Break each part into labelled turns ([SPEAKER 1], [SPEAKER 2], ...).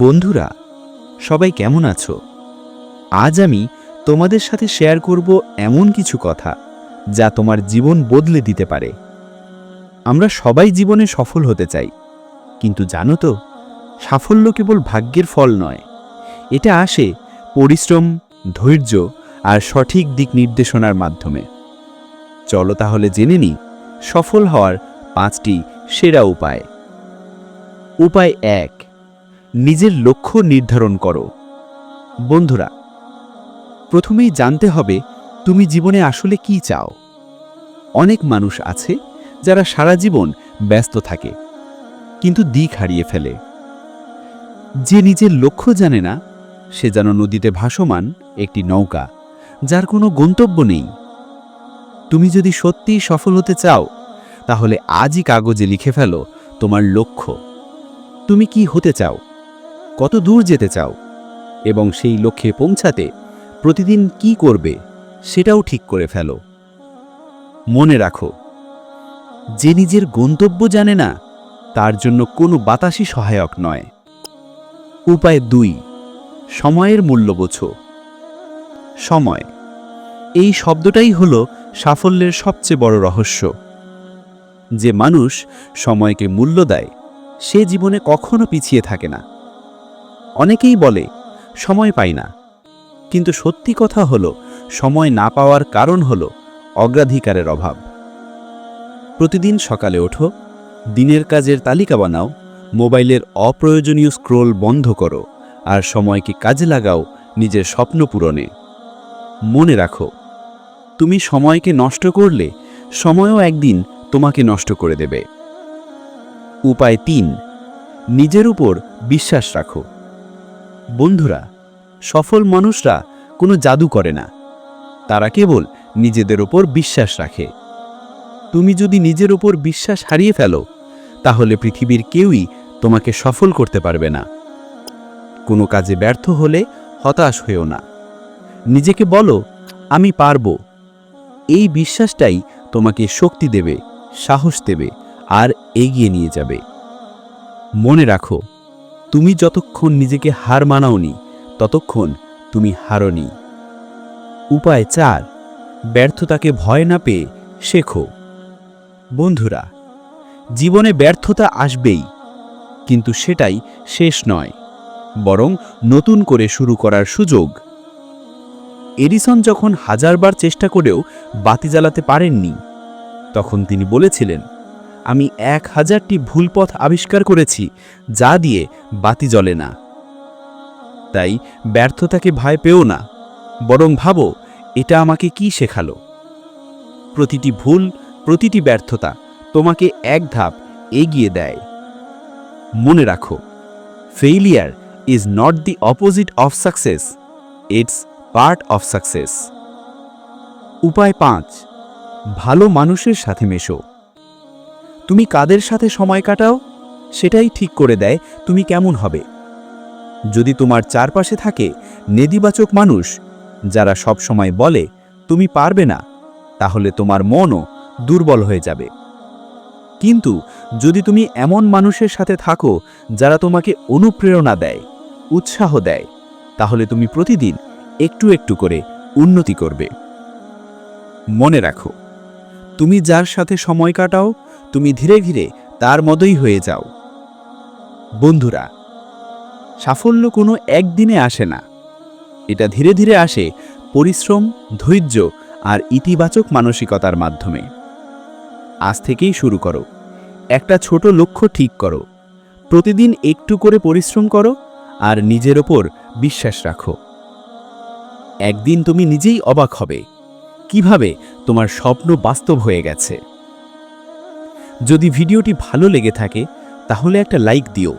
[SPEAKER 1] বন্ধুরা, সবাই কেমন আছো? আজ আমি তোমাদের সাথে শেয়ার করব এমন কিছু কথা যা তোমার জীবন বদলে দিতে পারে। আমরা সবাই জীবনে সফল হতে চাই, কিন্তু জানো তো, সাফল্য কেবল ভাগ্যের ফল নয়। এটা আসে পরিশ্রম, ধৈর্য আর সঠিক দিক নির্দেশনার মাধ্যমে। চলো তাহলে জেনে নিই সফল হওয়ার 5টি সেরা উপায়। উপায় 1, নিজের লক্ষ্য নির্ধারণ করো। বন্ধুরা, প্রথমেই জানতে হবে তুমি জীবনে আসলে কি চাও। অনেক মানুষ আছে যারা সারা জীবন ব্যস্ত থাকে, কিন্তু দিক হারিয়ে ফেলে। যে নিজের লক্ষ্য জানে না, সে যেন নদীতে ভাসমান একটি নৌকা, যার কোনো গন্তব্য নেই। তুমি যদি সত্যিই সফল হতে চাও, তাহলে আজই কাগজে লিখে ফেলো তোমার লক্ষ্য। তুমি কি হতে চাও, কত দূর যেতে চাও, এবং সেই লক্ষ্যে পৌঁছাতে প্রতিদিন কি করবে সেটাও ঠিক করে ফেলো। মনে রাখো, যে নিজের গন্তব্য জানে না, তার জন্য কোনো বাতাসই সহায়ক নয়। উপায় 2, সময়ের মূল্য বোঝো। সময়, এই শব্দটাই হলো সাফল্যের সবচেয়ে বড় রহস্য। যে মানুষ সময়কে মূল্য দেয়, সে জীবনে কখনো পিছিয়ে থাকে না। অনেকেই বলে সময় পাই না, কিন্তু সত্যি কথা হলো, সময় না পাওয়ার কারণ হলো অগ্রাধিকারের অভাব। প্রতিদিন সকালে ওঠো, দিনের কাজের তালিকা বানাও, মোবাইলের অপ্রয়োজনীয় স্ক্রোল বন্ধ করো, আর সময়কে কাজে লাগাও নিজের স্বপ্ন পূরণে। মনে রাখো, তুমি সময়কে নষ্ট করলে সময়ও একদিন তোমাকে নষ্ট করে দেবে। উপায় 3, নিজের উপর বিশ্বাস রাখো। বন্ধুরা, সফল মানুষরা কোনো জাদু করে না, তারা কেবল নিজেদের উপর বিশ্বাস রাখে। তুমি যদি নিজের উপর বিশ্বাস হারিয়ে ফেলো, তাহলে পৃথিবীর কেউই তোমাকে সফল করতে পারবে না। কোনো কাজে ব্যর্থ হলে হতাশ হয়েও না। নিজেকে বলো, আমি পারবো। এই বিশ্বাসটাই তোমাকে শক্তি দেবে, সাহস দেবে, আর এগিয়ে নিয়ে যাবে। মনে রাখো, তুমি যতক্ষণ নিজেকে হার মানাওনি, ততক্ষণ তুমি হারোনি। উপায় 4, ব্যর্থতাকে ভয় না পেয়ে শেখো। বন্ধুরা, জীবনে ব্যর্থতা আসবেই, কিন্তু সেটাই শেষ নয়, বরং নতুন করে শুরু করার সুযোগ। এডিসন যখন 1000 বার চেষ্টা করেও বাতি জ্বালাতে পারেননি, তখন তিনি বলেছিলেন, আমি 1000টি ভুল পথ আবিষ্কার করেছি, যা দিয়ে বাতি জ্বলে না। তাই ব্যর্থতাকে ভয় পেও না, বরং ভাবো, এটা আমাকে কি শেখালো। প্রতিটি ভুল, প্রতিটি ব্যর্থতা তোমাকে এক ধাপ এগিয়ে দেয়। মনে রাখো, failure is not the opposite of success, it's part of success. উপায় 5, ভালো মানুষের সাথে মেশো। তুমি কাদের সাথে সময় কাটাও, সেটাই ঠিক করে দেয় তুমি কেমন হবে। যদি তোমার চারপাশে থাকে নেতিবাচক মানুষ, যারা সব সময় বলে তুমি পারবে না, তাহলে তোমার মনও দুর্বল হয়ে যাবে। কিন্তু যদি তুমি এমন মানুষের সাথে থাকো যারা তোমাকে অনুপ্রেরণা দেয়, উৎসাহ দেয়, তাহলে তুমি প্রতিদিন একটু একটু করে উন্নতি করবে। মনে রাখো, তুমি যার সাথে সময় কাটাও, তুমি ধীরে ধীরে তার মতোই হয়ে যাও। বন্ধুরা, সাফল্য কোনো একদিনে আসে না, এটা ধীরে ধীরে আসে পরিশ্রম, ধৈর্য আর ইতিবাচক মানসিকতার মাধ্যমে। আজ থেকেই শুরু করো, একটা ছোট লক্ষ্য ঠিক করো, প্রতিদিন একটু করে পরিশ্রম করো, আর নিজের ওপর বিশ্বাস রাখো। একদিন তুমি নিজেই অবাক হবে কিভাবে তোমার স্বপ্ন বাস্তব হয়ে গেছে। যদি ভিডিওটি ভালো লেগে থাকে, তাহলে একটা লাইক দিও,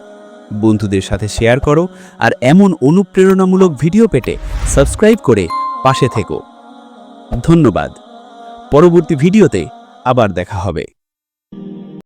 [SPEAKER 1] বন্ধুদের সাথে শেয়ার করো, আর এমন অনুপ্রেরণামূলক ভিডিও পেতে সাবস্ক্রাইব করে পাশে থেকো। ধন্যবাদ। পরবর্তী ভিডিওতে আবার দেখা হবে।